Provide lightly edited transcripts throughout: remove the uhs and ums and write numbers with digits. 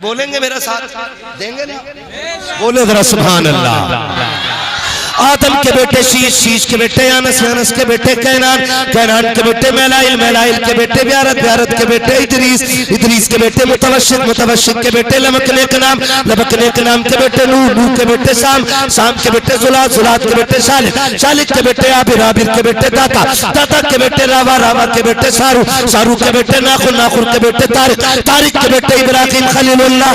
बोलेंगे मेरा साथ देंगे ना? बोले जरा सुभान अल्लाह। आदम के बेटे शीश, शीश के बेटे यानस, यानस के बेटे कैनान, कैनान के बेटे मेलाइल, मेलाइल के बेटे ब्यारत, ब्यारत के बेटे इदरीस, इदरीस के बेटे मुतवशिक, मुतवशिक के बेटे लमकने के नाम, लमकने के नाम के बेटे नूह, नूह के बेटे शाम, शाम के बेटे जुलात, जुलात के बेटे शालिक, शालिक के बेटे आबिर, आबिर के बेटे दाता, दाता के बेटे रावा, रावा के बेटे सारू, सारू के बेटे नाखुर, नाखुर के बेटे तारिक, तारिक के बेटे इब्राहिम खलीलुल्लाह,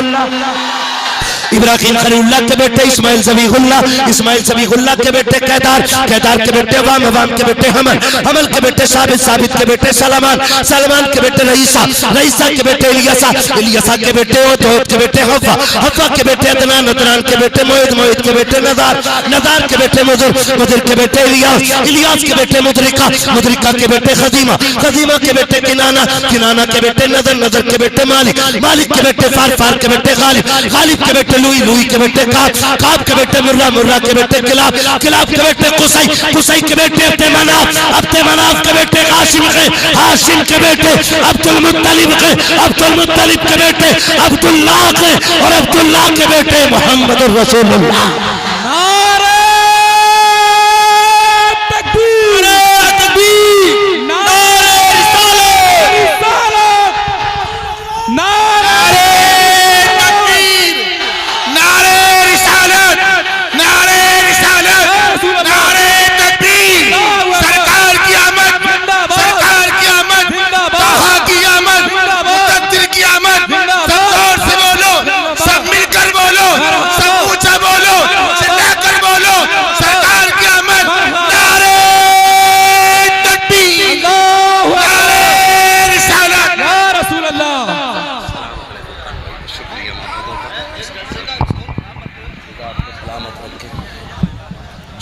इब्राहिम खलीलुल्लाह के बेटे इस्माइल ज़बीहुल्लाह, इस्माइल ज़बीहुल्लाह के बेटे कैदार, कैदार के बेटे वाम, वाम के बेटे हमल, हमल के बेटे साबित, साबित के बेटे सलमान, सलमान के बेटे रईसा, रईसा के बेटे इलियासा, इलियासा के बेटे ओत, ओत के बेटे हव्वा, हव्वा के बेटे अदनान, अदनान के बेटे मोहित, मोहित के बेटे नज़ार, नज़ार के बेटे मुजुर, मुजुर के बेटे इलियास, इलियास के बेटे मुदरिका, मुदरिका के बेटे खजीमा, खजीमा के बेटे किनाना, किनाना के बेटे नजर, नजर के बेटे मालिक, मालिक के बेटे फार, फार के बेटे गालिब, गालिब के बेटे लुई, लुई के बेटे काब, काब के बेटे मुर्रा, मुर्रा के बेटे किलाब, किलाब के बेटे कुसै, कुसै के बेटे अब्दे मनाफ, अब्दे मनाफ के बेटे हाशिम के, हाशिम के बेटे अब्दुल मुत्तलिब के, अब्दुल मुत्तलिब के बेटे अब्दुल्लाह के, और अब्दुल्लाह के बेटे मोहम्मद रसूलुल्लाह।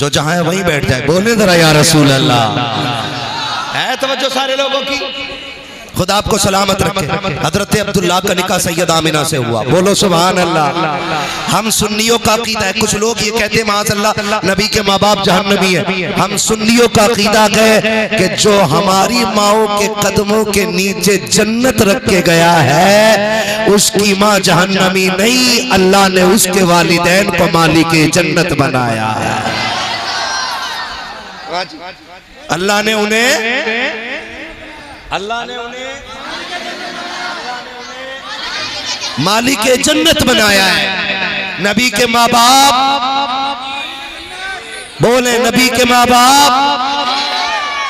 जो जहां है वहीं बैठ जाए, बोले जरा या रसूल अल्लाह। है तवज्जो सारे लोगों की? खुदा आपको सलामत रखे। हजरत अब्दुल्लाह का निकाह सैयद आमिना से हुआ, बोलो सुभान अल्लाह। हम सुन्नियों का अकीदा है, कुछ लोग ये कहते हैं माज़अल्लाह नबी के माँ बाप जहन्नमी है। हम सुन्नियों का अकीदा है कि जो हमारी माओ के कदमों के नीचे जन्नत रख के गया है उसकी माँ जहन्नमी नहीं, अल्लाह ने उसके वालिदैन को मालिक जन्नत बनाया है। अल्लाह ने उन्हें मालिक जन्नत बनाया है। नबी के माँ बाप, बोले नबी के माँ बाप,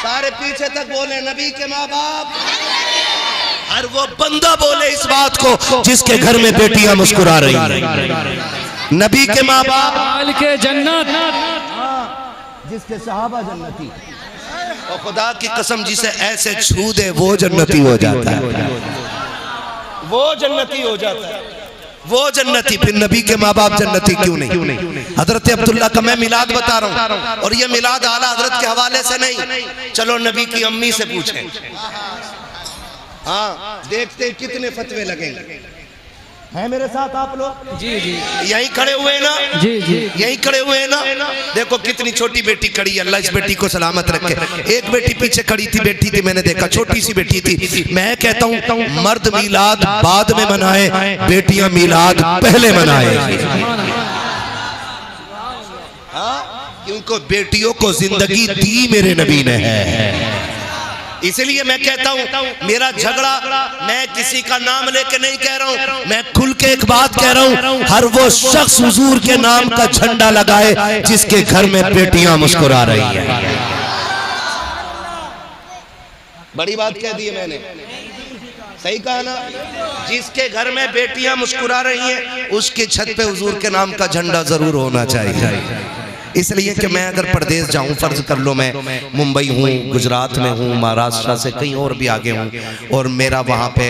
सारे पीछे तक बोले नबी के माँ बाप। हर वो बंदा बोले इस बात को जिसके घर में बेटियां मुस्कुरा रही हैं। नबी के माँ बाप मालिक जन्नत, जिसके सहाबा जन्नती, और खुदा की कसम जिसे ऐसे छू दे वो जन्नती हो जाता है, वो जन्नती हो जाता है, वो जन्नती। फिर नबी के माँ बाप जन्नती क्यों नहीं? हजरत अब्दुल्लाह का मैं मिलाद बता रहा हूँ, और ये मिलाद आला हजरत के हवाले से नहीं, चलो नबी की अम्मी से पूछें। हाँ, देखते कितने फतवे लगेंगे। है मेरे साथ आप लोग? जी जी, यहीं खड़े हुए ना? जी जी, यहीं खड़े हुए ना? देखो कितनी छोटी बेटी खड़ी है, अल्लाह इस बेटी को सलामत रखे। एक बेटी पीछे खड़ी थी, बैठी थी, मैंने देखा छोटी सी बेटी थी। मैं कहता हूँ मर्द मिलाद बाद में मनाए, बेटियां मिलाद पहले मनाए। हाँ, क्योंकि बेटियों को जिंदगी दी मेरे नबी ने है। इसलिए मैं कहता हूं मेरा झगड़ा मैं किसी का नाम लेके नहीं कह रहा हूं, मैं खुल के एक बात कह रहा हूं, हर वो शख्स हुजूर के नाम का झंडा लगाए जिसके घर में बेटियां मुस्कुरा रही हैं। बड़ी बात कह दी है मैंने, सही कहा ना? जिसके घर में बेटियां मुस्कुरा रही हैं उसके छत पे हुजूर के नाम का झंडा जरूर होना चाहिए। इसलिए कि मैं अगर प्रदेश जाऊं, फर्ज कर लो मैं मुंबई हूँ, गुजरात में हूँ, महाराष्ट्र से कहीं और भी आगे हूँ, और मेरा वहाँ पे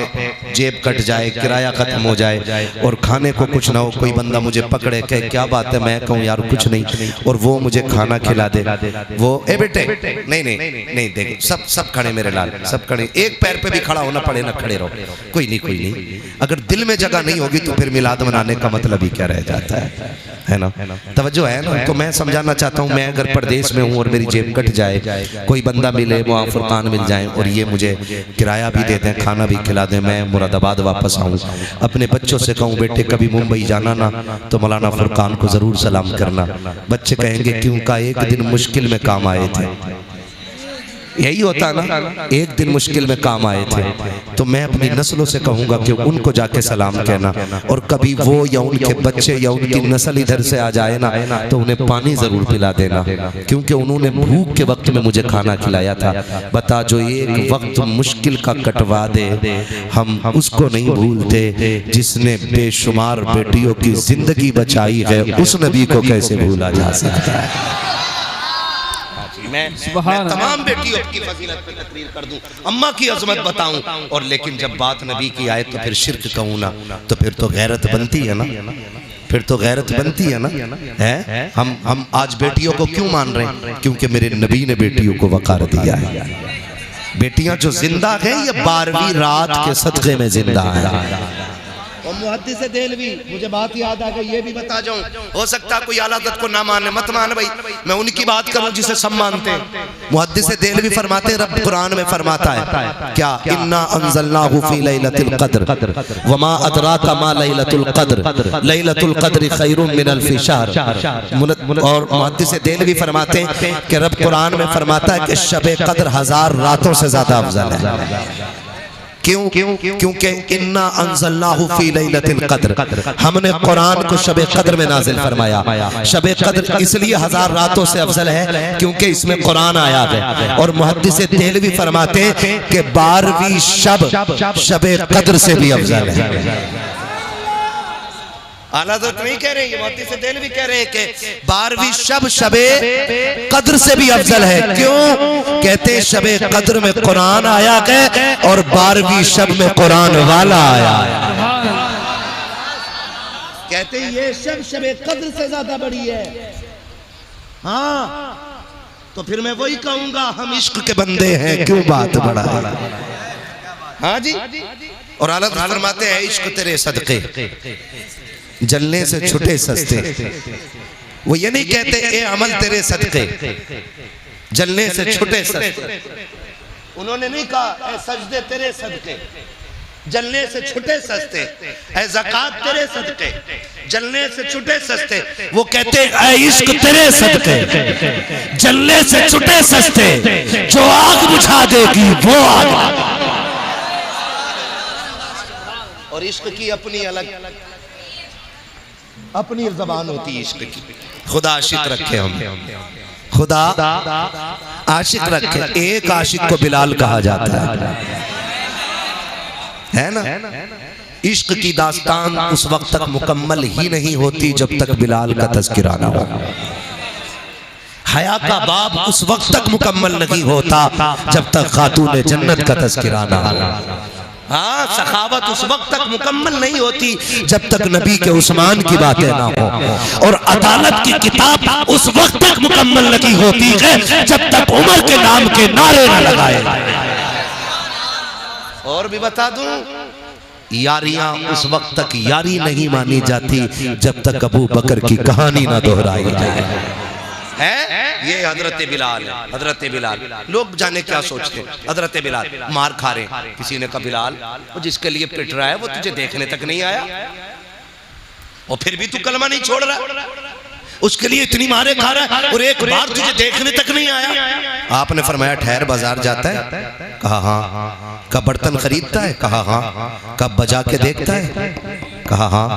जेब कट जाए, किराया खत्म हो जाए, और खाने को कुछ ना हो, कोई बंदा मुझे पकड़े कहे क्या बात है, मैं कहूँ यार कुछ नहीं, और वो मुझे खाना खिला दे, वो ए बेटे नहीं नहीं नहीं, देखो सब सब खड़े मेरे लाल, सब खड़े, एक पैर पे भी खड़ा होना पड़े ना खड़े रहो, कोई नहीं कोई नहीं। अगर दिल में जगह नहीं होगी तो फिर मिलाद मनाने का मतलब ही क्या रह जाता है ना? तवज्जो है ना? तो मैं समझाना चाहता हूँ, मैं अगर परदेश में हूँ और मेरी जेब कट जाए, कोई बंदा मिले, वहाँ फुरकान मिल जाए और ये मुझे किराया भी दे दें, खाना भी खिला दें, मैं मुरादाबाद वापस आऊँ, अपने बच्चों से कहूँ बेटे कभी मुंबई जाना ना तो मौलाना फुरकान को ज़रूर सलाम करना। बच्चे कहेंगे क्यों? का एक दिन मुश्किल में काम आए थे। यही होता ना, एक दिन मुश्किल में काम आए थे। तो मैं अपनी नस्लों से कहूँगा कि उनको जाके सलाम कहना, और कभी वो या उनके बच्चे या उनकी नस्ल इधर से आ जाए ना तो उन्हें पानी ज़रूर पिला देना, क्योंकि उन्होंने भूख के वक्त में मुझे खाना खिलाया था। बता जो एक वक्त मुश्किल का कटवा दे, हम उसको नहीं भूलते जिसने बेशुमार बेटियों की जिंदगी बचाई है, उस नबी को कैसे भूला जा सकता है। मैं तमाम बेटियों की फजीलत पे तकरीर कर दूं, अम्मा की अजमत बताऊं, और लेकिन जब बात नबी की आए तो फिर शिर्क कहूं ना, तो फिर तो गैरत बनती है ना, फिर तो गैरत बनती है ना। है हम आज बेटियों को क्यों मान रहे हैं? क्योंकि मेरे नबी ने बेटियों को वकार दिया है। बेटियां जो जिंदा हैं ये 12वीं रात के सदक़े में जिंदा है। और मुहद्दिस देहलवी, मुझे बात याद आ गई, ये भी बता जाऊं, हो सकता है कोई आला हज़रत को ना माने, मत मान भाई, मैं उनकी बात करूं जिसे सब मानते हैं। मुहद्दिस देहलवी फरमाते हैं, रब कुरान में फरमाता है क्या, इन्ना अंज़लनाहु फी लैलतिल क़द्र वमा अदराका मा लैलतुल क़द्र लैलतुल क़द्र खैरुम मिन अल्फ़ि शहर। और मुहद्दिस देहलवी फरमाते हैं कि रब कुरान में फरमाता है कि शब क़द्र 1000 रातों से ज्यादा अफजल है। क्यों? क्योंकि इन्ना अंज़लनाहु फी लैलतिल क़द्र, हमने कुरान को शब क़द्र में नाजिल फरमाया। शब क़द्र इसलिए 1000 रातों से अफजल है क्योंकि इसमें कुरान आया है। और मुहद्दिस देहलवी फरमाते हैं कि 12वीं शब क़द्र से भी अफजल है। आला हज़रत नहीं कह रहे, ये मुहद्दिस देहलवी कह रहे हैं कि 12वीं शबे क़द्र से भी अफजल है। क्यों? कहते हैं शबे क़द्र में कुरान आया है और 12वीं शब में कुरान वाला आया। कहते हैं ये शब शबे क़द्र से ज्यादा बड़ी है। हाँ, तो फिर मैं वही कहूंगा, हम इश्क के बंदे हैं, क्यों बात बढ़ा है। हाँ जी। और आला हज़रत फरमाते हैं इश्क तेरे सदके जलने से छुटे सस्ते। वो ये नहीं कहते ए अमल तेरे सदके जलने से छुटे सस्ते, उन्होंने नहीं कहा ए सजदे तेरे सदके जलने से छुटे सस्ते, ए ज़कात तेरे सदके जलने से छुटे सस्ते। वो कहते ए इश्क तेरे सदके जलने से छुटे सस्ते, जो आग बुझा देगी वो आग। और इश्क की अपनी अलग अपनी ज़बान होती है इश्क की। खुदा आशिक रखे, हम खुदा आशिक रखे। एक आशिक को बिलाल कहा जाता है ना। इश्क की दास्तान उस वक्त तक मुकम्मल ही नहीं होती जब तक बिलाल का तज़किरा ना हो। हया का बाब उस वक्त तक मुकम्मल नहीं होता जब तक खातून जन्नत का तज़किरा ना हो। हाँ, सखावत उस वक्त तक मुकम्मल नहीं होती जब तक नबी के उस्मान की बातें ना हो। और अदालत की किताब उस वक्त तक मुकम्मल नहीं होती है जब तक उमर के नाम के नारे न लगाए। और भी बता दूं, यारियां उस वक्त तक यारी नहीं मानी जाती जब तक अबू बकर की कहानी ना दोहराई जाए। है ये हजरत बिलाल है। हजरत बिलाल, लोग जाने क्या सोचते हैं, हजरत बिलाल मार खा रहे, किसी ने कहा बिलाल वो जिसके लिए पिट रहा है वो तुझे देखने तक नहीं आया और फिर भी तू कलमा नहीं छोड़ रहा, उसके लिए इतनी मारे खा रहा है और एक बार तुझे देखने तक नहीं आया। आपने फरमाया ठहर, बाजार जाता है? कहा हाँ। कब बर्तन खरीदता है? कहा हाँ। कब बजा के देखता है? कहा हाँ।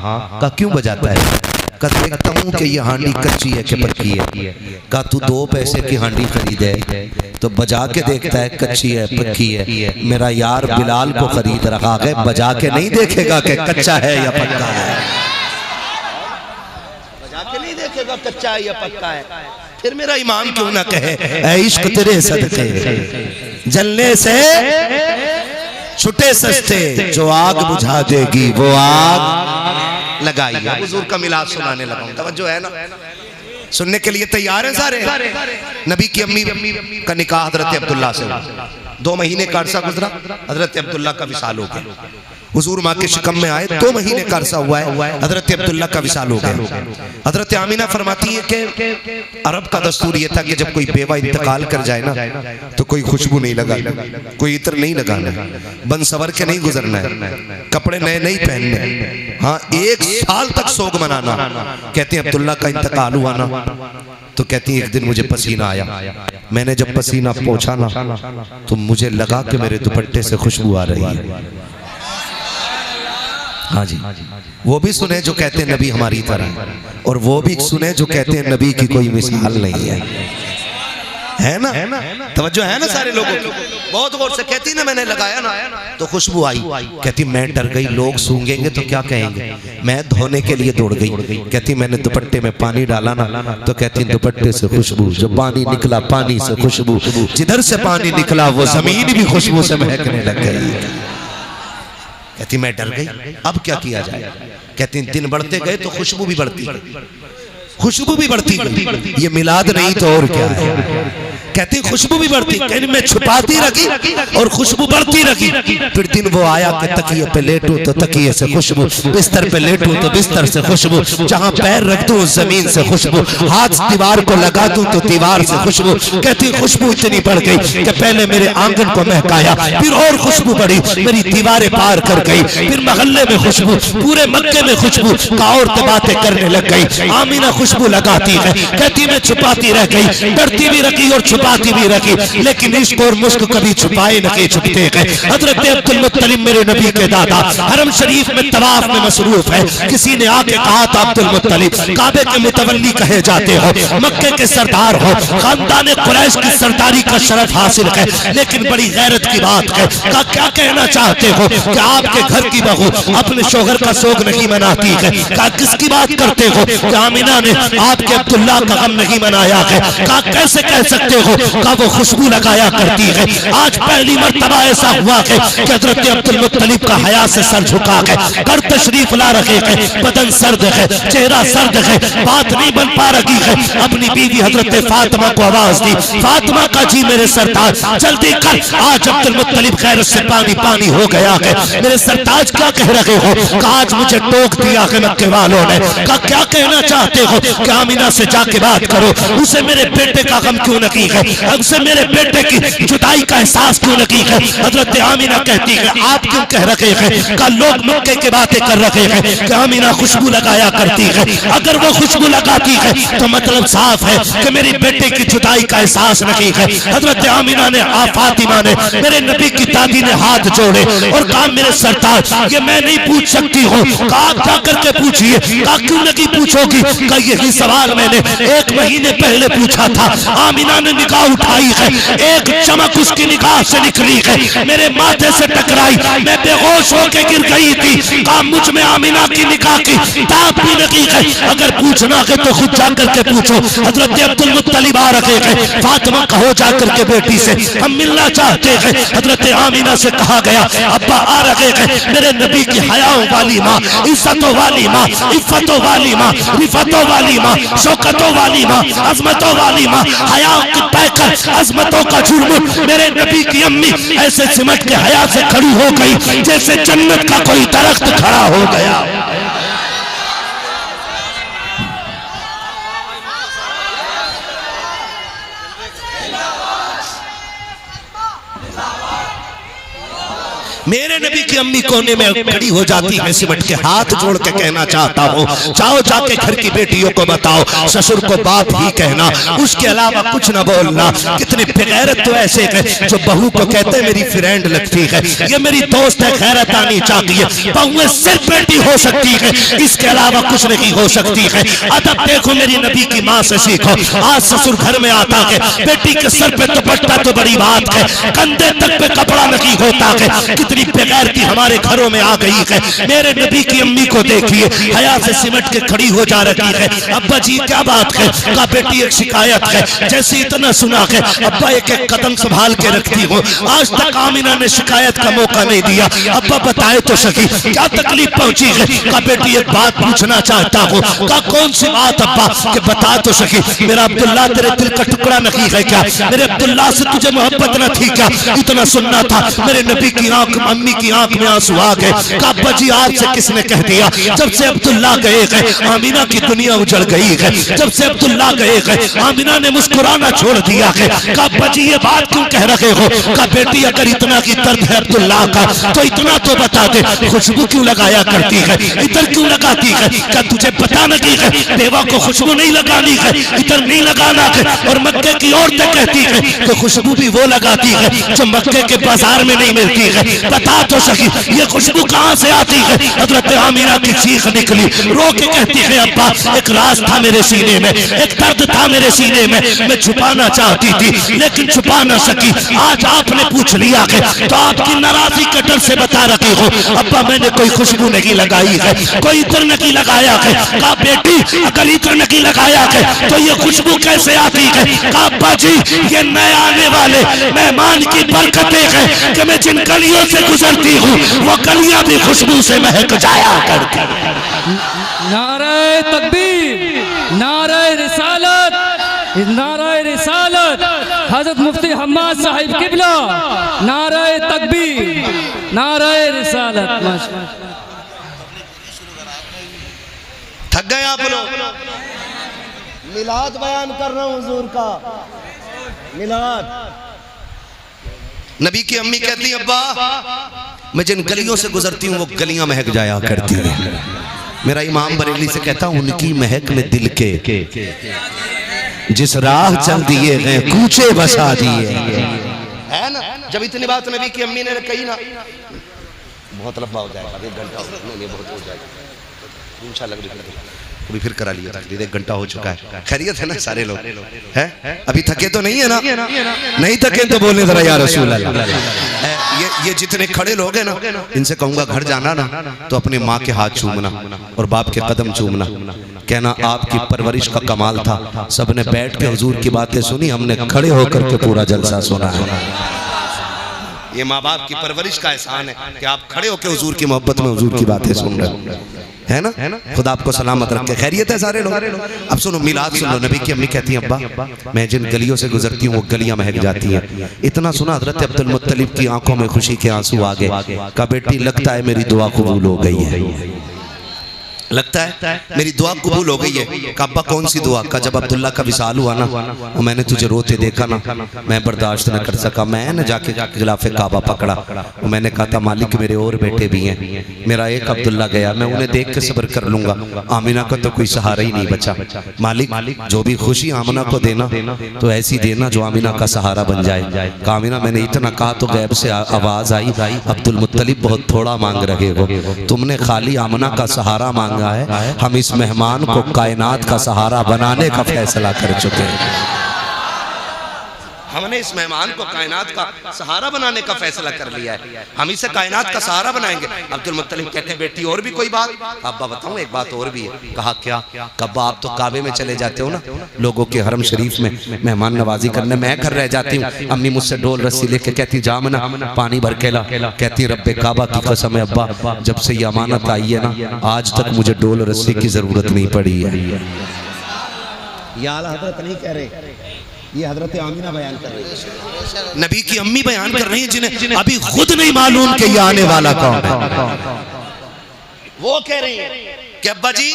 कहा क्यों बजाता है? देखता हूँ कि ये हांडी कच्ची है कि पक्की है। कहा तू 2 पैसे की हांडी खरीदे तो बजा के देखता है कच्ची है पक्की है। मेरा यार बिलाल को खरीद रखा है, बजा के नहीं देखेगा कि कच्चा है या पक्का है, बजा के नहीं देखेगा कच्चा है या पक्का है। फिर मेरा इमाम क्यों ना कहे ऐ इश्क तेरे सदके जलने से छुटे सस्ते, जो आग बुझा देगी वो आग लगाई। हुजूर का मिलाद सुनाने लगा, तवज्जो है ना, सुनने के लिए तैयार है सारे। नबी की अम्मी का निकाह हजरत अब्दुल्ला से हुआ, 2 महीने का अरसा गुजरा, हजरत अब्दुल्ला का विसाल हो गया। हुजूर माँ के शिकम में आए, 2 महीने का अरसा हुआ है, हजरत अब्दुल्ला का विसाल हो गया। हजरत आमीना फरमाती है कि अरब का दस्तूर ये था कि जब कोई बेवा इंतकाल कर जाए ना तो कोई खुशबू नहीं लगा, कोई इत्र नहीं लगाना, बन सवर के नहीं गुजरना है, कपड़े नए नहीं पहनने, हाँ 1 साल तक सोग मनाना। कहते हैं अब्दुल्ला का इंतकाल हुआ ना तो कहती है एक दिन मुझे पसीना आया, मैंने जब पसीना पोंछा ना तो मुझे लगा कि मेरे दुपट्टे से खुशबू आ रही है। हाँ जी, वो भी सुने जो कहते हैं नबी हमारी तरह, और वो भी सुने जो कहते हैं नबी की कोई मिसाल नहीं है ना? तवज्जो है ना सारे लोगों की? बहुत गौर से कहती ना मैंने लगाया ना तो खुशबू आई। कहती मैं डर गई, लोग सूंघेंगे तो क्या कहेंगे, मैं धोने के लिए दौड़ गई। कहती मैंने दुपट्टे में पानी डाला ना तो कहती दुपट्टे से खुशबू, जो पानी निकला पानी से खुशबू, जिधर से पानी निकला वो जमीन भी खुशबू से महकने लग गई। कहती मैं डर गई, अब क्या किया जाए? कहती दिन बढ़ते गए तो खुशबू भी बढ़ती गई, खुशबू भी बढ़ती गई। ये मिलाद नहीं तो और क्या है? कहती खुशबू भी बढ़ती, कहती मैं छुपाती रखी और खुशबू बढ़ती रखी। फिर दिन वो आया कि तकिए पे लेटूं तो तकिए से खुशबू, बिस्तर पे लेटूं तो बिस्तर से खुशबू, जहां पैर रख दूं जमीन से खुशबू, हाथ दीवार को लगा दूं तो दीवार से खुशबू। कहती खुशबू इतनी बढ़ गई कि पहले मेरे आंगन को महकाया, फिर और खुशबू बढ़ी, मेरी दीवारें पार कर गई, फिर मोहल्ले में खुशबू, पूरे मक्के में खुशबू का, औरतें बातें करने लग गई। आमीना खुशबू लगाती है, कहती मैं छुपाती रह गई, डरती भी रखी और छुपाती भी रखी, लेकिन इश्क और मुश्क कभी छुपाए न के छुपते गए। हजरत अब्दुल मुत्तलिब मेरे नबी के दादा हरम शरीफ में तवाफ में मसरूफ है। किसी ने आके कहा था अब्दुल मुत्तलिब काबे के मुतवल्ली कहे जाते हो, मक्के के सरदार हो, खानदान कुरैश की सरदारी का शरफ हासिल है, लेकिन बड़ी गैरत की बात है, क्या कहना चाहते हो कि आपके घर की बहू अपने शोहर का सोग नहीं मनाती है? किसकी बात करते हो कि आमीना ने आपके अब्दुल्ला का गम नहीं मनाया है? कैसे कह सकते हो का वो खुशबू लगाया करती है? आज पहली मर्तबा ऐसा हुआ है कि हजरत अब्दुल मुत्तलिब का हया से सर झुका है, घर तशरीफ ला रहे हैं, बदन सर्द है, चेहरा सर्द है, बात नहीं बन पा रही है। अपनी बीवी हजरत फातिमा को आवाज दी, फातिमा का जी मेरे सरताज जल्दी कर, आज अब्दुल मुत्तलिब खैरत से पानी पानी हो गया है। मेरे सरताज क्या कह रहे हो? आज मुझे टोक दिया है मक्के वालों ने, क्या कहना चाहते हो कि आमीना से जाके बात करो, उसे मेरे बेटे का गम क्यों नहीं है, उसे मेरे बेटे की जुदाई का एहसास क्यों नहीं है? हजरत आमीना कहती है आप क्यों कह रहे हैं का लोग मक्के की बातें कर रहे हैं कि आमीना खुशबू लगाया करती है। अगर वो खुशबू लगाती है तो मतलब साफ है कि मेरे बेटे की जुदाई का एहसास नहीं है। हजरत आमीना ने फातिमा ने मेरे नबी की दादी ने हाथ जोड़े और कहा मेरे सरताज ये मैं नहीं पूछ सकती हूँ, कहा क्या करके पूछिए, कहा क्यों नहीं पूछोगी, कहा यही सवाल मैंने 1 महीने पहले पूछा था। आमीना ने निगाह उठाई है, एक चमक उसकी निगाह से निकली है, मेरे माथे से टकराई, मैं बेहोश होकर गिर गई थी। कहा मुझ में आमीना की निगाह की ताप भी नहीं है, अगर पूछना है तो खुद जाकर के पूछो। हजरत अब्दुल मुत्तलिब आ रहे हैं, फातिमा कहो जाकर के बेटी से हम मिलना चाहते हैं। हजरत आमीना से कहा गया अब्बा आ रहे हैं, मेरे नबी की हयाओं वाली माँ, इज्जतों वाली माँ, इफ्फतों वाली माँ, रिफतों वाली माँ, शौकतों वाली माँ, अजमतों वाली माँ, हयाओं की पैकर अजमतों का जुर्म मेरे नबी की अम्मी ऐसे सिमट के हया से खड़ी हो गई जैसे जन्नत का कोई दरख्त खड़ा हो गया। मेरे नबी की अम्मी कोने में खड़ी हो जाती है, सिमट के हाथ जोड़ के कहना चाहता हूँ जाओ जाके घर की बेटियों को बताओ ससुर को बाप ही कहना, उसके अलावा कुछ ना बोलना। कितने बेगैरत तो ऐसे हैं जो बहू को कहते मेरी फ्रेंड लगती है, ये मेरी दोस्त है, खैरत आनी चाहिए। बहुएं सिर्फ बेटी हो सकती है, इसके अलावा कुछ नहीं हो सकती है। अदब देखो मेरी नबी की माँ से सीखो। आज ससुर घर में आता है, बेटी के सर पे दुपट्टा तो बड़ी बात है, कंधे तक पे कपड़ा नहीं होता है। कितनी बेगैरती हमारे घरों में आ गई है। मेरे नबी की अम्मी को देखिए, हया से सिमट के खड़ी हो जा रही है। अब्बा जी क्या बात है? का बेटी एक शिकायत है, जैसे इतना सुना है अब्बा एक एक कदम संभाल के रखती हो। आज तक आमीना ने शिकायत का मौका नहीं दिया। अब्बा बताए तो सही क्या तकलीफ पहुंची है? का बेटी एक बात पूछना चाहता हूँ। का कौन सी बात अब्बा? के बता तो सही, मेरा अब्दुल्ला तेरे दिल का टुकड़ा नहीं है क्या? मेरे अब्दुल्ला से तुझे मोहब्बत न थी क्या? इतना सुनना था। मेरे नबी की आंख अम्मी की आंख में आंसू आ गए। कहा अब्बा जी आज से किसने कह दिया, जब से अब्दुल्ला गए हैं आमिना की दुनिया उजड़ गई है, जब से अब्दुल्ला गए हैं आमिना ने मुस्कुराना छोड़ दिया है। कहा अब्बा जी ये बात क्यों कह रहे हो। कहा बेटी अगर इतना की दर्द है अब्दुल्ला का तो इतना तो बता दे, खुशबू क्यों लगाया करती है, इधर क्यों लगाती है। क्या तुझे पता नहीं है बेवा को खुशबू नहीं लगानी है, इधर नहीं लगाना है। और मक्के की औरतें कहती है कि खुशबू भी वो लगाती है जो मक्के के बाजार में नहीं मिलती है। बता तो सकी ये खुशबू कहां से आती है। हजरत आमिना की चीख निकली, रो के कहती है अब्बा एक राज था मेरे सीने में, एक दर्द था मेरे सीने में, मैं छुपाना चाहती थी लेकिन छुपा ना सकी। आज आपने पूछ लिया है तो आपकी नाराजगी के डर से बता रही हो अब्बा मैंने कोई खुशबू नहीं लगाई है, कोई इत्र नहीं लगाया है। कहा बेटी अगर इत्र नहीं लगाया है तो ये खुशबू कैसे आती है। कहा अब्बा जी ये नए आने वाले मेहमान की बरकतें हैं कि मैं जिन गलियों से गुजरती हूँ वो गलियां भी खुशबू से महक जाया करती। नारे तकबीर, नारे रिसालत, नारे रिसालत, हजरत मुफ्ती हम्माद साहिब किबला, नारे तकबीर, नारे रिसालत। थक गए आप लोग। मिलाद बयान कर रहा हूं हुजूर का, मिलाद। नबी की अम्मी कहती है अब्बा मैं जिन गलियों से गुजरती हूँ वो गलियां महक जाया करती हैं। मेरा इमाम बरेली से कहता हूँ उनकी महक में दिल के जिस राह चल दिए गए कूचे बसा दिए है ना। जब इतनी बात नबी की अम्मी ने कही ना, बहुत लंबा हो जाएगा, 1 घंटा बहुत हो जाएगा इंशाल्लाह, कभी फिर करा लिया। 1 घंटा हो चुका है। खैरियत है ना सारे लोग हैं, अभी थके तो नहीं है ना, नहीं थके तो बोले जरा या रसूल अल्लाह। ये जितने खड़े लोग हैं ना इनसे कहूंगा घर जाना ना तो अपनी माँ के हाथ चूमना और बाप के कदम चूमना, कहना आपकी परवरिश का कमाल था। सबने बैठ के हुजूर की बातें सुनी, हमने खड़े होकर के पूरा जलसा सुना है। ये माँ बाप की परवरिश का एहसान है कि आप खड़े होकर हुजूर की मोहब्बत में हुजूर की बातें सुन रहे है ना। खुदा आपको सलामत रखे। खैरियत है सारे लोग। अब सुनो मिलाद सुन लो। नबी की अम्मी कहती है अब्बा मैं जिन गलियों से गुजरती हूँ वो गलियां महक जाती हैं। इतना सुना हजरत अब्दुल मुत्तलिब की आंखों में खुशी के आंसू आ गए। कहा बेटी लगता है मेरी दुआ कबूल हो गई है, लगता है मेरी दुआ कबूल हो गई है। कहा अब्बा कौन सी दुआ। का जब अब्दुल्ला का विसाल हुआ ना और मैंने तुझे रोते देखा ना, मैं बर्दाश्त न कर सका, मैं न जाके गिलाफे काबा पकड़ा और मैंने कहा था मालिक मेरे और बेटे भी हैं, मेरा एक अब्दुल्ला गया, मैं उन्हें देख के सब्र कर लूंगा, आमिना का तो कोई सहारा ही नहीं बचा। मालिक जो भी खुशी आमिना को देना तो ऐसी देना जो आमिना का सहारा बन जाए। आमिना मैंने इतना कहा तो गैब से आवाज आई अब्दुल मुत्तलिब बहुत थोड़ा मांग रहे हो, तुमने खाली आमिना का सहारा मांगा है, हम इस मेहमान को कायनात का सहारा बनाने का फैसला कर चुके हैं। हमने इस मेहमान को कायनात का सहारा बनाने का फैसला कर लिया है, हम इसे कायनात का सहारा बनाएंगे। अब्दुल मुत्तलिब कहते हैं बेटी और भी कोई बात। अब्बा बताऊं एक बात और भी है। कहा क्या। कब्बा आप तो काबे में चले जाते हो ना लोगों के हरम शरीफ में मेहमान नवाजी करने, मैं घर रह जाती हूँ। अम्मी मुझसे डोल रस्सी लेके कहती जामना पानी भर के ला, कहती रब्बे काबा की कसम है अब्बा जब से ये अमानत आई है ना आज तक मुझे डोल रस्सी की जरूरत नहीं पड़ी है। ये आला हजरत नहीं कह रहे, ये हजरत आमिना बयान कर रही है, नबी की अम्मी बयान कर रही है जिन्हें अभी खुद नहीं मालूम कि ये आने वाला कौन है। वो कह रही है कि अब्बा जी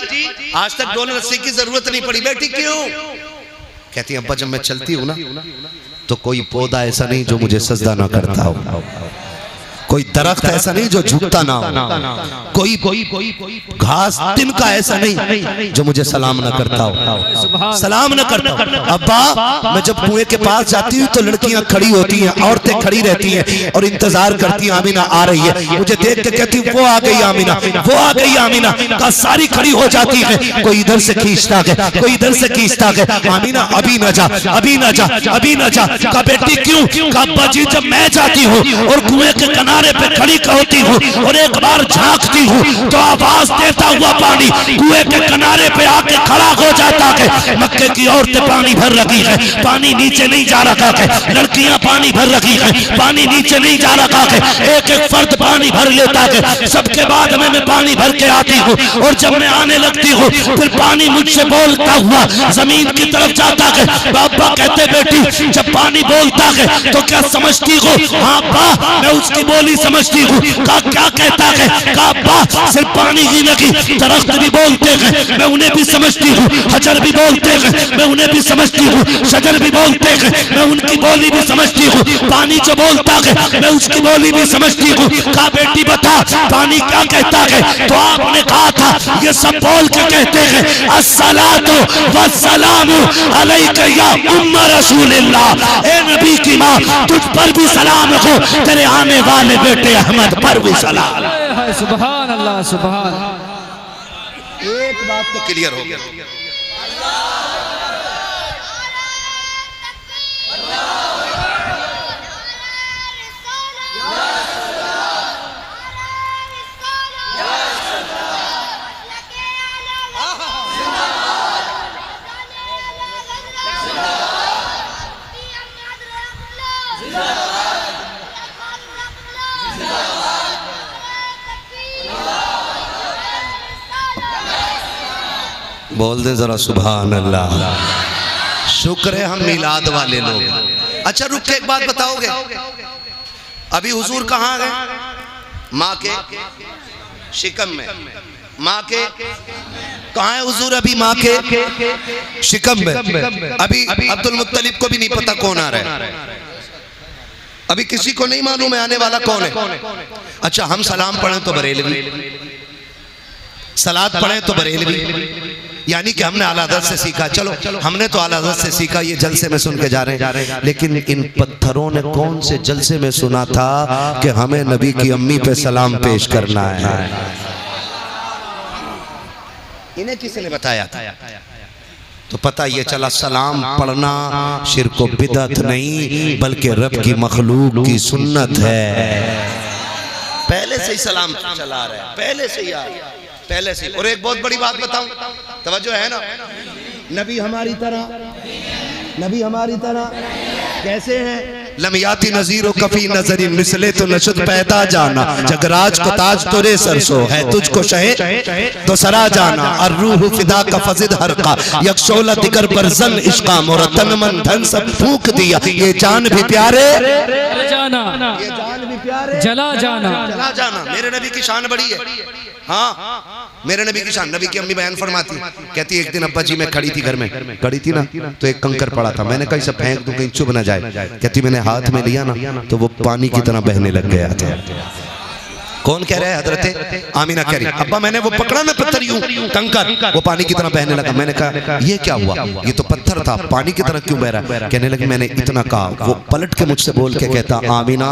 आज तक डोल रस्सी की जरूरत नहीं पड़ी। बेटी क्यों। कहती है अब्बा जब मैं चलती हूँ ना तो कोई पौधा ऐसा नहीं जो मुझे सजदा ना करता हो, कोई दरख्त ऐसा नहीं जो झुकता ना हो, कोई घास तिनका ऐसा नहीं जो मुझे सलाम न करता हो, सलाम न करता हो। अब्बा मैं जब कुएं के पास जाती हूँ तो लड़कियां खड़ी होती हैं, औरतें खड़ी रहती हैं और इंतजार करती हैं आमिना आ रही है, मुझे देख के कहती वो आ गई आमिना, वो आ गई आमिना। का सारी खड़ी हो जाती है, कोई इधर से खींचता है, कोई इधर से खींचता है, आमिना अभी न जा, अभी न जा, अभी न जा। का बेटी क्यों। का अब्बा जी जब मैं जाती हूँ और कुएं के किनारे पे खड़ी होती हूँ और एक बार झांकती हूँ तो आवाज देता हुआ पानी कुएं के किनारे पे आके खड़ा हो जाता है। मक्के की औरतें पानी भर रही है, पानी नीचे नहीं जा रहा है, लड़कियां पानी भर रही है, पानी नीचे नहीं जा रहा है, एक एक फर्द पानी भर लेता है। सबके बाद में मैं पानी भर के आती हूँ और जब मैं आने लगती हूँ फिर पानी मुझसे बोलता हुआ जमीन की तरफ जाता है। बाबा कहते बेटी जब पानी बोलता है तो क्या समझती हो। हाँ बा मैं उसकी बोली बोली समझती हूँ। कहा क्या कहता है? कहा अब्बा सिर्फ पानी ही नहीं, दरख्त भी बोलते हैं, मैं उन्हें भी समझती हूँ। हजर भी बोलते हैं, मैं उन्हें भी समझती हूँ। शजर भी बोलते हैं, मैं उनकी बोली भी समझती हूँ। पानी जो बोलता है मैं उसकी बोली भी समझती हूँ। कहा बेटी बता पानी क्या कहता है? तो आपने कहा था ये सब बोल के कहते हैं अस्सलातु वस्सलामु अलैका या उम्मा रसूलिल्लाह। ए नबी की माँ तुझ पर भी सलाम हो, तेरे आने वाले बेटे अहमद पर भी सलाम। सुभान अल्लाह सुभान। एक बात तो क्लियर हो गया। बोल दे जरा सुभान अल्लाह। शुक्र है हम मिलाद वाले लोग। अच्छा रुक के एक बात बताओगे, अभी हुजूर कहाँ गए? माँ के शिकम में। माँ के कहाँ है हुजूर? अभी माँ के शिकम में। अभी अब्दुल मुत्तलिब को भी नहीं पता कौन आ रहा है, अभी किसी को नहीं मालूम है आने वाला कौन है। अच्छा हम सलाम पढ़ें तो बरेलवी, सलात पढ़ें तो बरेलवी, यानी कि हमने आला हज़रत से सीखा। चलो हमने तो आला हज़रत से सीखा, ये जलसे में सुन के जा रहे हैं। लेकिन इन पत्थरों ने कौन से जलसे में सुना था कि हमें नबी की अम्मी पे सलाम पेश करना है? इन्हें किसने बताया था? तो पता ये चला सलाम पढ़ना शिर्क व बिदअत नहीं बल्कि रब की मखलूक की सुन्नत है। पहले से ही सलाम चला रहा है, पहले से ही पहले से। और एक बहुत बड़ी बात बताऊं, तवज्जो है ना? नबी हमारी तरह कैसे हैं? लमियाती नजीर कफी नजरी मिसले तो नशद पैदा जाना, जगराज को ताज तोरे सरसो है, तुझको शहे तो सरा जाना, और रूह फिदा का फजिद हरका यकशोला दिगर पर जन इश्का मोरा तन मन धन सब फूक दिया, ये जान भी प्यारे जाना, ये जान भी प्यारे जला जाना। मेरे नबी की शान बड़ी है। हाँ मेरे नबी की शान। नबी की अम्मी बयान फरमाती, कहती एक दिन अब्बा जी मैं खड़ी थी, घर में खड़ी थी ना, तो एक कंकर पड़ा था, मैंने कहीं से फेंक दूं कहीं चुभ ना जाए। कहती मैंने हाथ में लिया ना तो वो पानी की तरह बहने लग गया था। कौन कह रहा है? हजरत आमीना कह रही, अब्बा मैंने वो पकड़ा ना पत्थर यूं कंकर, वो पानी की तरह बहने लगा। मैंने कहा ये क्या हुआ? ये तो पत्थर था, पानी की तरह क्यों बह रहा? कहने लगे मैंने इतना कहा। वो पलट के मुझसे बोल के कहता आमीना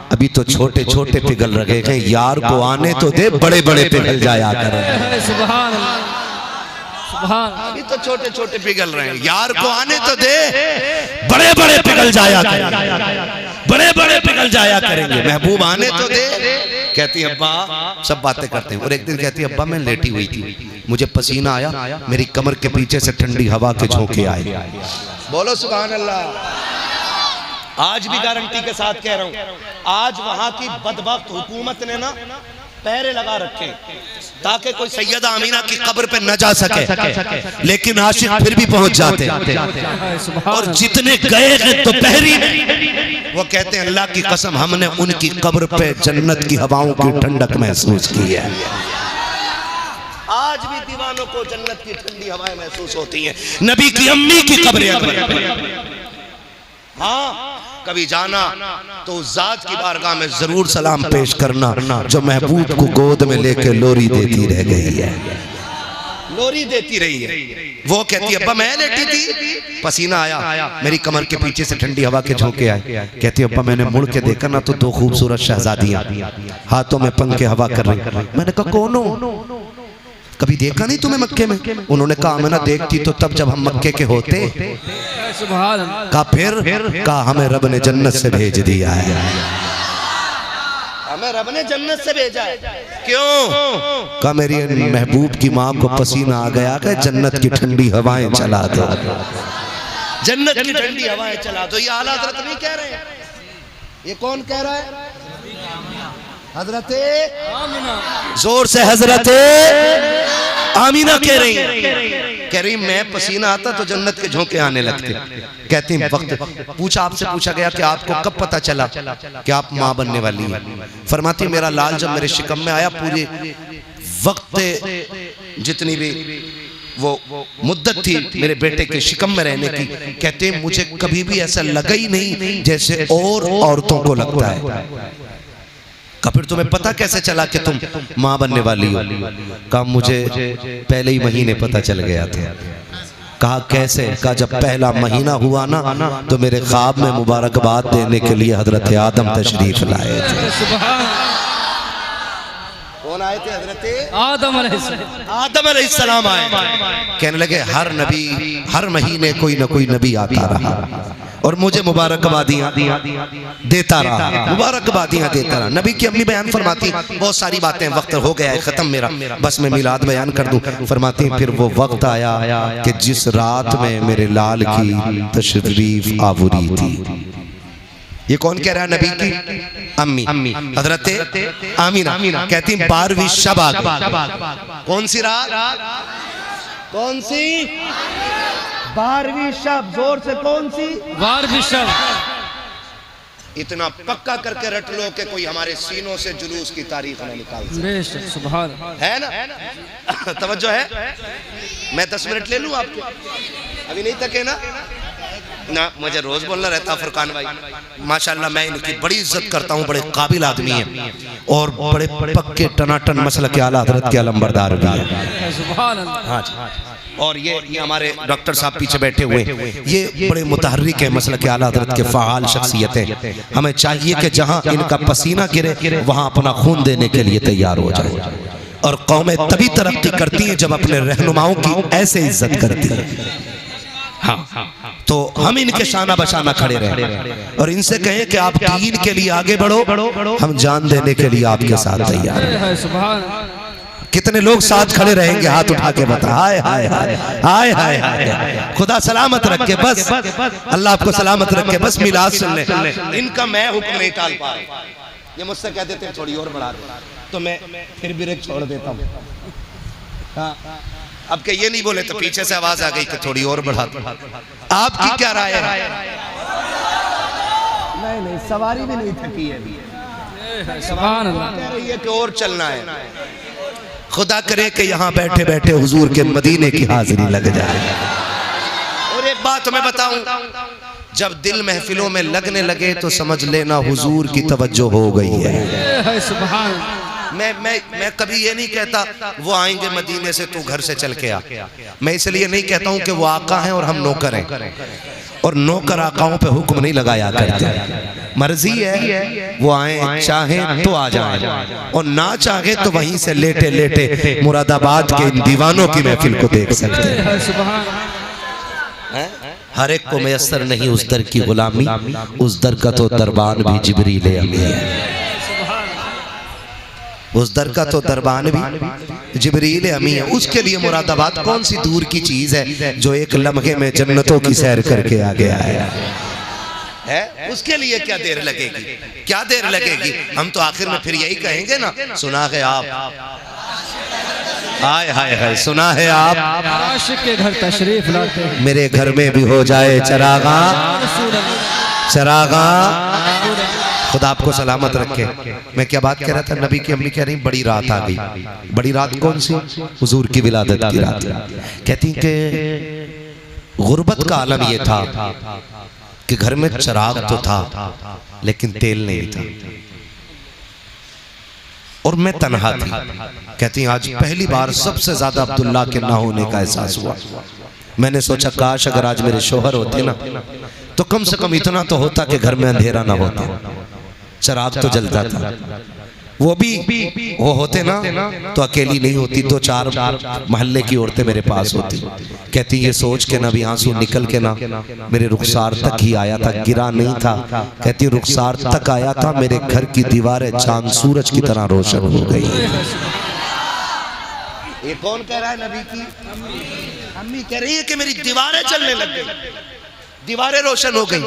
अभी तो छोटे छोटे पिघल रहे हैं, यार को आने तो दे, बड़े बड़े पिघल जाया कर। सुभान सुभान। अभी तो छोटे छोटे पिघल रहे हैं, यार को आने तो दे, बड़े बड़े पिघल जाया करेंगे, बड़े बड़े पिघल जाया करेंगे। महबूब आने तो दे। कहती अब्बा सब बातें करते हैं। और एक दिन कहती अब्बा मैं लेटी हुई थी, मुझे पसीना आया, मेरी कमर के पीछे से ठंडी हवा के झोंके आए। बोलो सुभान अल्लाह। आज भी गारंटी के साथ कह रहा हूं, आज वहां की बदबख्त हुकूमत ने ना पहरे लगा रखे ताकि कोई सैयदा आमीना की कब्र पे न जा सके, लेकिन आशिक फिर भी पहुंच जाते। और जितने गए हैं तो पहरी वो कहते हैं अल्लाह की कसम हमने उनकी कब्र पे जन्नत की हवाओं की ठंडक महसूस की है। आज भी दीवानों को जन्नत की ठंडी हवाएं महसूस होती हैं नबी की अम्मी की कब्र। हाँ कभी जाना तो उस जात की बारगाह में जरूर सलाम पेश करना जो महबूब को गोद में लेके लोरी देती रह गई है, लोरी देती रही है। वो कहती है अब्बा मैं लेटी थी, पसीना आया, मेरी कमर के पीछे से ठंडी हवा के झोंके आए। कहती अब्बा मैंने मुड़ के देखा ना तो दो खूबसूरत शहजादियां हाथों में पंखे हवा कर रही। मैंने कहा कौन हो? कभी देखा नहीं तुम्हें मक्के में? उन्होंने कहा मैं ना देखती तो तब जब हम मक्के के होते। कहा फिर? कहा हमें रब ने जन्नत से भेज दिया है, हमें रब ने जन्नत से भेजा है। क्यों? कहा मेरी महबूब की माँ को पसीना आ गया कि जन्नत की ठंडी हवाएं चला दो, जन्नत की ठंडी हवाएं चला दो। ये आला हज़रत नहीं कह रहे हैं, ये कौन कह रहा है? हजरते जोर से हजरते आमीना कह रही है। कह रही मैं पसीना आता तो जन्नत के झोंके आने लगते। कहती वक्त पूछा, आपसे पूछा गया कि आपको कब पता चला कि आप माँ बनने वाली हैं? फरमाती मेरा लाल जब मेरे शिकम में आया, पूरे वक्त जितनी भी वो मुद्दत थी मेरे बेटे के शिकम में रहने की, कहते मुझे कभी भी ऐसा लगा ही नहीं जैसे और औरतों को लगता है। का फिर तुम्हें पता कैसे चला कि तुम माँ बनने वाली हो? कहा मुझे पहले ही महीने पता चल गया था। कहा कैसे? कहा जब पहला महीना हुआ ना तो मेरे ख्वाब में मुबारकबाद देने के लिए हजरत आदम तशरीफ लाए थे। कौन आए थे? हजरत आदम अलैहिस्सलाम आए। कहने लगे हर नबी हर महीने कोई ना कोई नबी आता रहा और मुझे मुबारकबादियां देता रहा, मुबारकबादियां देता रहा। नबी की अम्मी बयान फरमाती बहुत सारी बातें, वक्त हो गया है खत्म मेरा, बस मैं मिलाद बयान कर दूं। फरमाती फिर वो वक्त आया कि जिस रात में मेरे लाल की तशरीफ आवरी थी। ये कौन कह रहा है? नबी की अम्मी हजरत आमीना कहती 12वीं शब आ गई। कौन सी रात? कौन सी? 12वीं शब। जोर से कौन सी? 12वीं शब। इतना पक्का करके रट लो कि कोई हमारे सीनों से जुलूस की तारीख न निकाल सके। सुभान है ना? तवज्जो है? मैं 10 मिनट ले लूं आपके? अभी नहीं थके ना? ना मुझे रोज बोलना रहता फुरकान भाई माशाल्लाह, मैं इनकी बड़ी इज्जत करता हूँ, बड़े काबिल आदमी हैं और बड़े पक्के टनाटन मसलक के आला हजरत के अलंबरदार भी हैं। सुभान अल्लाह। हाँ जी। और ये हमारे डॉक्टर साहब पीछे बैठे हुए, ये बड़े मुतहर्रिक है मसलक के आला हजरत के फ़आल शख्सियतें। हमें चाहिए कि जहाँ इनका पसीना गिरे वहाँ अपना खून देने के लिए तैयार हो जाए। और कौमें तभी तरक्की करती हैं जब अपने रहनुमाओं की ऐसे इज्जत करती है। हाँ, तो हम इनके शाना बशाना खड़े रहें और इनसे कहें कि आप दीन के लिए आगे बढ़ो, हम जान देने के लिए आपके साथ तैयार हैं। कितने लोग साथ खड़े रहेंगे? हाथ उठा के बता। हाय हाय हाय हाय हाय हाय। खुदा सलामत रखे, बस अल्लाह आपको सलामत रखे। बस मिलाद सुन ले। इनका मैं हुक्म नहीं टाल पा रहा। ये मुझसे कह देते हैं थोड़ी और बढ़ा दे, तो मैं फिर ब्रेक छोड़ देता हूँ। हाँ, अब के ये नहीं बोले तो पीछे से आवाज आ गई कि थोड़ी और बढ़ा दो। आपकी क्या राय है? नहीं, सवारी भी नहीं थकी है। सुभान अल्लाह। कह रही है कि और चलना है। खुदा करे कि यहाँ बैठे बैठे हुजूर के मदीने की हाजिरी लग जाए। और एक बात मैं बताऊं, जब दिल महफिलों में लगने लगे तो समझ लेना हुजूर की तवज्जो हो गई है। सुभान। मैं कभी ये नहीं कहता वो आएंगे मदीने से तू घर से चल के आ। मैं इसलिए नहीं कहता हूँ कि वो आका हैं और हम नौकर हैं, और नौकर आकाओं पे हुक्म नहीं लगाया करते। मर्जी है वो आए, चाहे तो आ जाए और ना चाहे तो वहीं से लेटे लेटे मुरादाबाद के इन दीवानों की महफिल को देख सकते हैं। हर एक को मयसर नहीं उस दर की गुलामी, उस दर का तो दरबान भी जिब्रील अमी है। उस दर का तो दरबान भी जिब्रील अमी है। उसके लिए मुरादाबाद कौन सी दूर की चीज है जो एक लम्हे में जन्नतों की सैर करके आ गया है? उसके लिए क्या देर लगेगी? क्या देर लगेगी? हम तो आखिर में फिर यही कहेंगे ना, सुना है आप, हाय हाय हाय, सुना है आप आशिक के घर तशरीफ लाते हैं। मेरे घर में भी हो जाए चरागा चरागा। खुदा आपको सलामत रखे। मैं क्या बात कह रहा था? नबी की अम्मी कह रही बड़ी रात आ गई। बड़ी रात कौन सी? हुजूर की विलादत की रात। कहती कि गुर्बत का आलम ये था कि घर में चिराग तो था लेकिन तेल नहीं था और मैं तन्हा थी। कहती आज पहली बार सबसे ज्यादा अब्दुल्ला के ना होने का एहसास हुआ। मैंने सोचा काश अगर आज मेरे शोहर होते ना तो कम से कम इतना तो होता कि घर में अंधेरा ना होता, चिराग तो जलता था। वो होते ना तो अकेली नहीं होती, 2-4 मोहल्ले की औरतें मेरे पास होती। कहती ये सोच के ना भी आंसू निकल के ना मेरे रुखसार तक ही आया था, गिरा नहीं था। कहती रुखसार तक आया था, मेरे घर की दीवारें चांद सूरज की तरह रोशन हो गई। ये कौन कह रहा है? नबी की अम्मी कह रही है कि मेरी दीवारें चलने लग गई। दीवारें रोशन हो गई।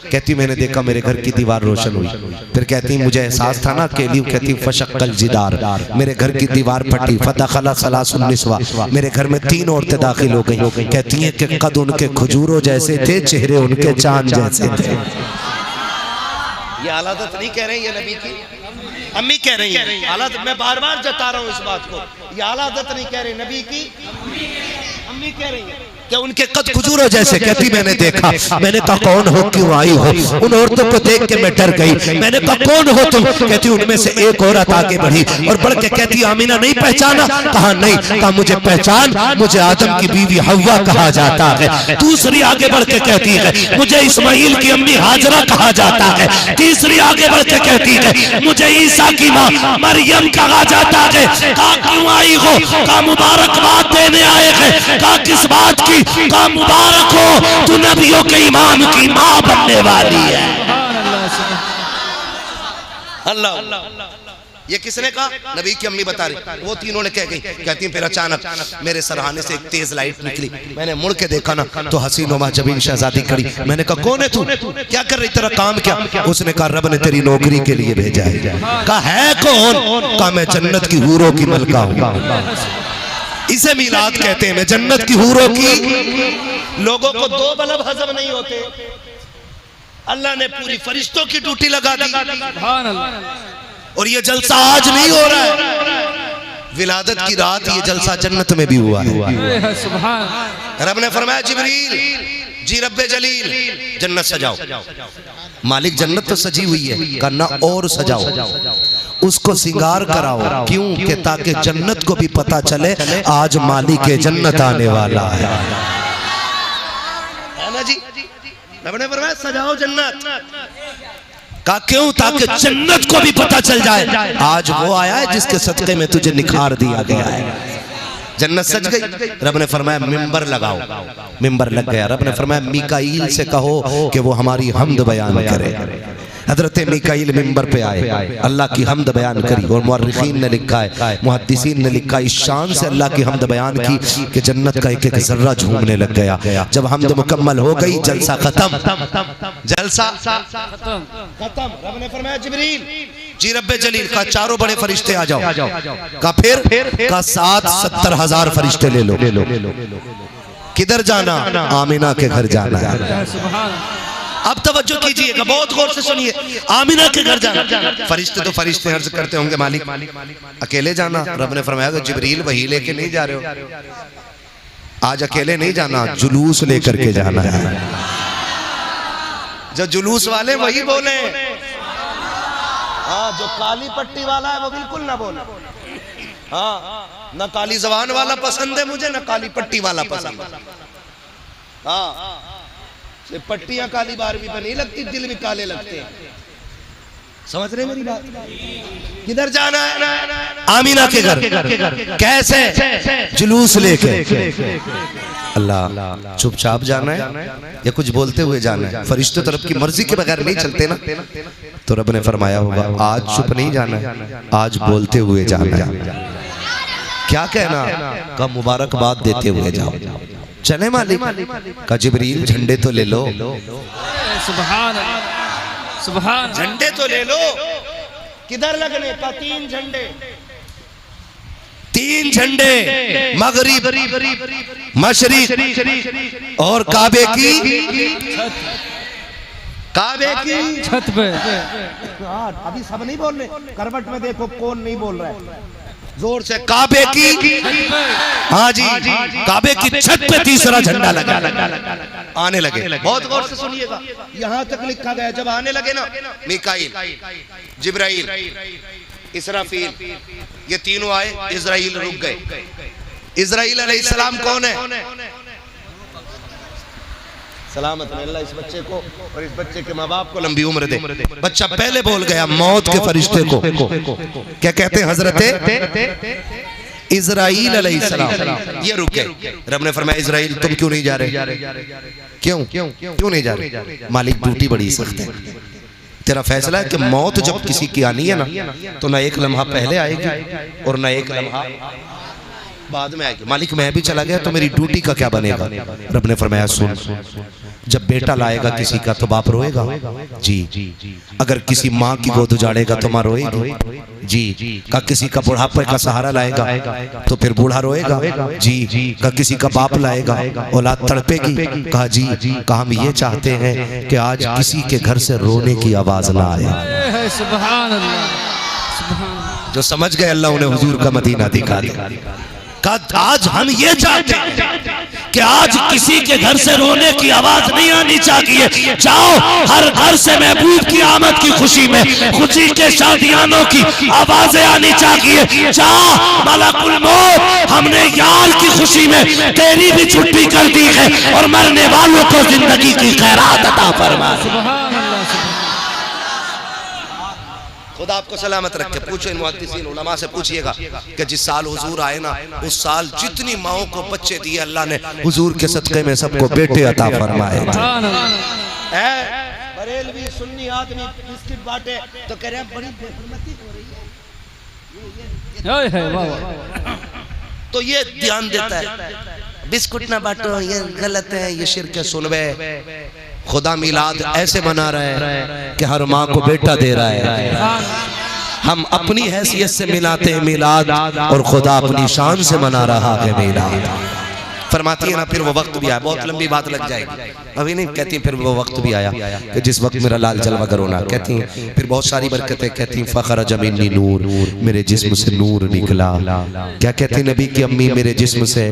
कहती मैंने देखा मेरे घर की दीवार रोशन हुई। फिर कहती मुझे एहसास था ना अकेली, कहती फशक्कल जिदार, मेरे घर की दीवार फटी, फतखला सलासुन निस्वा, मेरे घर में 3 औरतें दाखिल हो गई। कहती हैं कि कद उनके खजूरों जैसे थे, चेहरे उनके चांद जैसे थे। ये आलादत नहीं कह रहे हैं, ये नबी की अम्मी कह रही है। आलादत मैं बार बार जता रहा हूँ इस बात को, ये आलादत नहीं कह रहे, नबी की अम्मी कह रही है कि उनके कद खजूरों जैसे। कहती मैंने देखा, मैंने कहा कौन हो, क्यों आई हो? उन औरतों को देख के मैं डर गई। मैंने कहा कौन हो तुम? कहती उनमें से एक औरत आगे बढ़ी और बढ़ के कहती आमीना नहीं पहचाना? कहा नहीं। कहा मुझे पहचान, मुझे आदम की बीवी हव्वा कहा जाता है। दूसरी आगे बढ़ के कहती है मुझे इस्माइल की अम्मी हाजरा कहा जाता है। तीसरी आगे बढ़ के कहती है मुझे ईसा की माँ मरियम कहा जाता है। कहा क्यों आई हो? कहा मुबारकबाद देने आए हैं। कहा किस बात की? कहा मुबारक हो, तू नबियों के इमाम की माँ बनने वाली है। अल्लाह, ये किसने कहा? नबी की अम्मी बता रही। वो तीनों ने कह गई। कहती फिर अचानक मेरे सरहाने से एक तेज लाइट निकली। मैंने मुड़ के देखा ना तो हसीनो जबीन शहजादी खड़ी। मैंने कहा कौन है तू, क्या कर रही, तेरा काम क्या? उसने कहा रब ने तेरी नौकरी के लिए भेजा है। कहा है कौन? कहा मैं जन्नत की हूरों की मलका हूँ। इसे मिलाद कहते हैं। मैं जन्नत की हूरों की। लोगों को 2 बल्ब हजम नहीं होते, अल्लाह ने पूरी फरिश्तों की ड्यूटी लगा दी। और ये जलसा आज नहीं हो रहा है, विलादत की रात ये जलसा जन्नत में भी हुआ है। रब ने फरमाया जिब्रील जी रब्बे जलील जन्नत सजाओ। मालिक जन्नत तो सजी हुई है, करना और सजाओ, उसको सिंगार कराओ। क्यों? कि ताकि जन्नत को भी पता चले आज मालिक जन्नत आने वाला है ना जी। रब ने फरमाया सजाओ जन्नत का। क्यों? ताकि जन्नत को भी पता चल जाए आज वो आया है जिसके सदके में तुझे निखार दिया गया है। जन्नत सज गई। रब ने फरमाया मिंबर लगाओ। मिंबर लग गया। रब ने फरमाया मीकाईल से कहो कि वो हमारी हमद बयान करे। हजरत मीकाईल मिंबर पे आए, अल्लाह की हमद बयान करी। और मुअर्रिखीन ने लिखा है, मुहद्दिसीन ने लिखा इस शान से अल्लाह की हमद बयान की कि जन्नत का एक एक जर्रा झूमने लग गया। जब हमद मुकम्मल हो गई जलसा खत्म। जलसा खत्म। रब ने फरमाया जिब्रील जी रब्बे जलील का 4 बड़े फरिश्ते आ जाओ। का फिर का 70,000 फरिश्ते ले लो। किधर जाना? आमिना के घर जाना है। अब तवज्जो कीजिएगा, बहुत गौर से सुनिए। आमिना के घर जाना। फरिश्ते तो फरिश्ते अर्ज करते होंगे मालिक अकेले जाना? रब ने फरमाया जिब्रील वही लेके नहीं जा रहे हो, आज अकेले नहीं जाना, जुलूस लेकर के जाना है। जो जुलूस वाले वही बोले, हाँ जो काली पट्टी वाला है वो बिल्कुल ना बोले। हाँ ना काली जबान वाला पसंद है मुझे, ना काली पट्टी वाला पसंद है। हाँ पट्टियां काली बारहवीं पे नहीं लगती, दिल भी काले लगते हैं। समझ रहे मेरी बात? किधर जाना है? आमीना के घर। कैसे? जुलूस लेके। अल्लाह, चुपचाप जाना है या कुछ बोलते हुए जाना है? फरिश्तों तरफ की मर्जी के बगैर नहीं चलते ना। तो रब ने फरमाया होगा आज चुप नहीं जाना है, आज बोलते हुए जाना है। क्या कहना? का मुबारकबाद देते हुए जाओ। चले मालिक का जिब्रील झंडे तो ले लो। सुभान सुभान। झंडे तो ले लो। किधर लगने का? 3 झंडे। 3 झंडे, मगरिब, मशरिक और काबे की छत पे। अभी सब नहीं बोल रहे, करवट में देखो कौन नहीं बोल रहा है जोर से। काबे की, हाँ जी, काबे की छत पे तीसरा झंडा लगा आने लगे। बहुत गौर से सुनिएगा, यहाँ तक लिखा गया जब आने लगे ना मीकाईल, जिब्राइल, इसराफील, ये तीनों आए, इजराइल रुक गए। इजराइल अलैहिस्सलाम कौन है? सलामत अल्लाह इस बच्चे को और इस बच्चे के माँ बाप को लंबी उम्र दे। बच्चा पहले बोल गया मौत के फरिश्ते को। क्या कहते हैं? हजरत इजराइल अलैहिस्सलाम। ये रुक गए। रब ने फरमाया इजराइल तुम क्यों नहीं जा रहे? क्यों नहीं जा रहे? मालिक ड्यूटी बड़ी सख्त है, तेरा फैसला है कि मौत जब किसी की आनी है ना तो ना एक लम्हा पहले आएगी और ना एक लम्हा बाद में आएगी। मालिक मैं भी चला गया तो मेरी ड्यूटी का क्या बनेगा? रब ने फरमाया सुन, जब बेटा लाएगा किसी का तो बाप रोएगा जी, अगर किसी माँ की गोद उजाड़ेगा तो माँ रोएगी जी, का किसी का बुढ़ापे का सहारा लाएगा तो फिर बूढ़ा रोएगा जी, का किसी का बाप लाएगा औलाद तड़पेगी। कहा जी, का हम ये चाहते हैं कि आज किसी के घर से रोने की आवाज ना आए। सुभान अल्लाह। जो समझ गए अल्लाह उन्हें हुजूर का मदीना दिखा दिया। आज हम ये चाहते हैं कि आज किसी के घर से रोने की आवाज नहीं आनी चाहिए। जाओ हर घर से महबूब की आमद की खुशी में खुशी के शादियानों की आवाजें आनी चाहिए। जाओ मलकुल मौत, हमने यार की खुशी में तेरी भी छुट्टी कर दी है और मरने वालों को जिंदगी की खैरात अता फरमा। खुदा आपको सलामत रखे। पूछो इन मुहद्दिसीन उलमा से पूछिएगा कि जिस साल हुजूर आए ना उस साल जितनी माओं को बच्चे दिए अल्लाह ने हुजूर के सदक़े में सबको बेटे अता फरमाए। बरेलवी सुन्नी आदमी बिस्किट बांटे तो कह रहे हैं बड़ी बेहुरमती हो रही है। तो ये ध्यान देता है बिस्कुट ना बांटो, ये गलत है, ये शिर्क है। सुनवे खुदा मिलाद ऐसे मना रहा है कि हर माँ को बेटा दे रहा है। हम अपनी हैसियत से मिलाते हैं मिलाद और खुदा अपनी शान से मना रहा है मिलाद। फरमाती है ना फिर वो वक्त भी आया, बहुत लंबी बात लग जाएगी अभी नहीं, कहती फिर वो वक्त भी आया कि जिस वक्त मेरा लाल जलवा करोना। कहती हैं फिर बहुत सारी बरकतें, कहती हैं फ़खर जमीनी नूर, मेरे जिस्म से नूर निकला। क्या कहती नबी की अम्मी, मेरे जिस्म से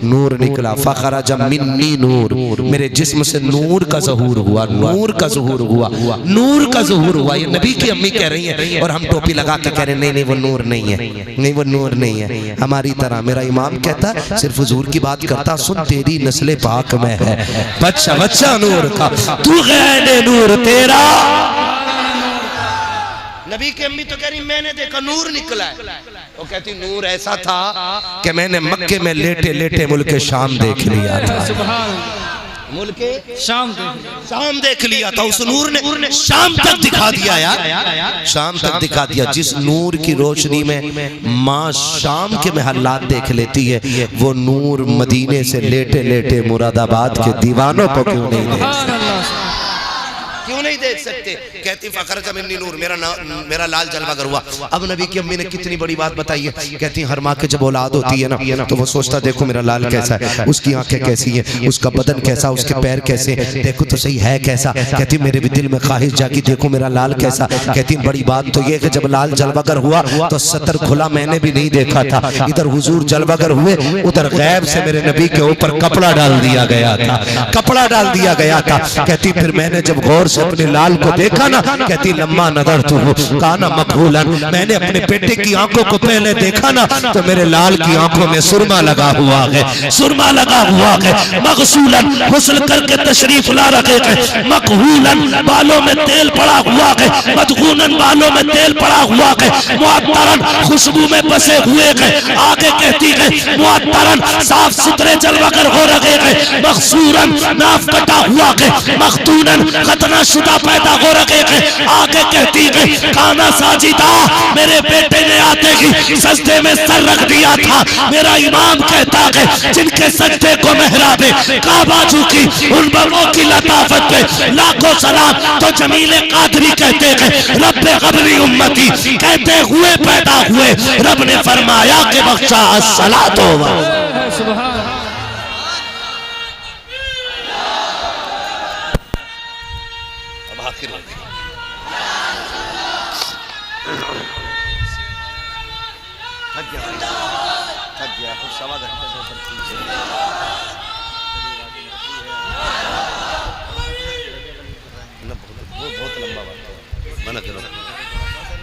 नूर निकला। फ़खर जमीनी नूर, मेरे जिस्म से नूर का ज़हूर हुआ, नूर का ज़हूर हुआ, नूर का ज़हूर हुआ। ये नबी की अम्मी कह रही है और हम टोपी लगा के कह रहे हैं नहीं नहीं वो नूर नहीं है, नहीं वो नूर नहीं है हमारी तरह। मेरा इमाम कहता सिर्फ हुजूर की बात करता, सुन तेरी नस्ले पाक में है बच्चा बच्चा नूर का, तू गैर नूर तेरा। नबी की अम्मी तो कह रही मैंने देखा नूर निकला है। वो कहती नूर ऐसा था कि मैंने मक्के में लेटे लेटे मुल्क शाम देख लिया था। मुल्के शाम देख लिया था। उस नूर ने शाम तक दिखा दिया यार, शाम तक दिखा दिया। जिस नूर की रोशनी में माँ शाम के महल्लात देख लेती है, वो नूर मदीने से लेटे लेटे मुरादाबाद के दीवानों को क्यों नहीं देख सकते? कहती फ़खर जमीनी नूर, मेरा लाल जलवागर हुआ। अब नबी की अम्मी ने कितनी बड़ी बात बताई है। कहती हर माँ के जब औलाद होती है ना तो वो सोचता देखो मेरा लाल कैसा है, उसकी आंखें कैसी हैं, उसका बदन कैसा, उसके पैर कैसे, देखो तो सही है कैसा। कहती मेरे भी दिल में ख्वाहिश जागी देखो मेरा लाल कैसा। कहती बड़ी बात तो ये कि जब लाल जलवागर हुआ तो सतर खुला मैंने भी नहीं देखा था। इधर हुजूर जलवागर हुए, उधर गैब से मेरे नबी के ऊपर कपड़ा डाल दिया गया था, कपड़ा डाल दिया गया था। कहती फिर मैंने जब गौर से अपने लाल को देखा ना, कहती लम्मा नजर तू काना मकबूलन, मैंने अपने बेटे की आंखों को पहले देखा ना तो मेरे लाल की आंखों में सुरमा लगा हुआ है, सुरमा लगा हुआ है। मगसूलन गुस्ल करके तशरीफ ला रखे हैं, मकहूलन बालों में तेल पड़ा हुआ है, मदगूनन बालों में तेल पड़ा हुआ है, मुअत्तरन खुशबू में बसे हुए हैं। आगे कहती है मुअत्तरन साफ सुथरे जलवागर हो रहे हैं, मखसूरन नाफ कटा हुआ है, मखतूनन खतना शुदा पैदा हो रखे हैं। आगे कहती है खाना साजिदा, मेरे बेटे ने आते ही सजदे में सर रख दिया था। मेरा इमाम कहता है जिनके सजदे को मेहराबे काबा झुकी उन बमों की लताफत पे लाखों सलाम। तो जमीले कादरी कहते हैं रब्बे ग़बरी उम्मती, कहते हुए पैदा हुए रब ने फरमाया कि बख्शा अस्सलातो व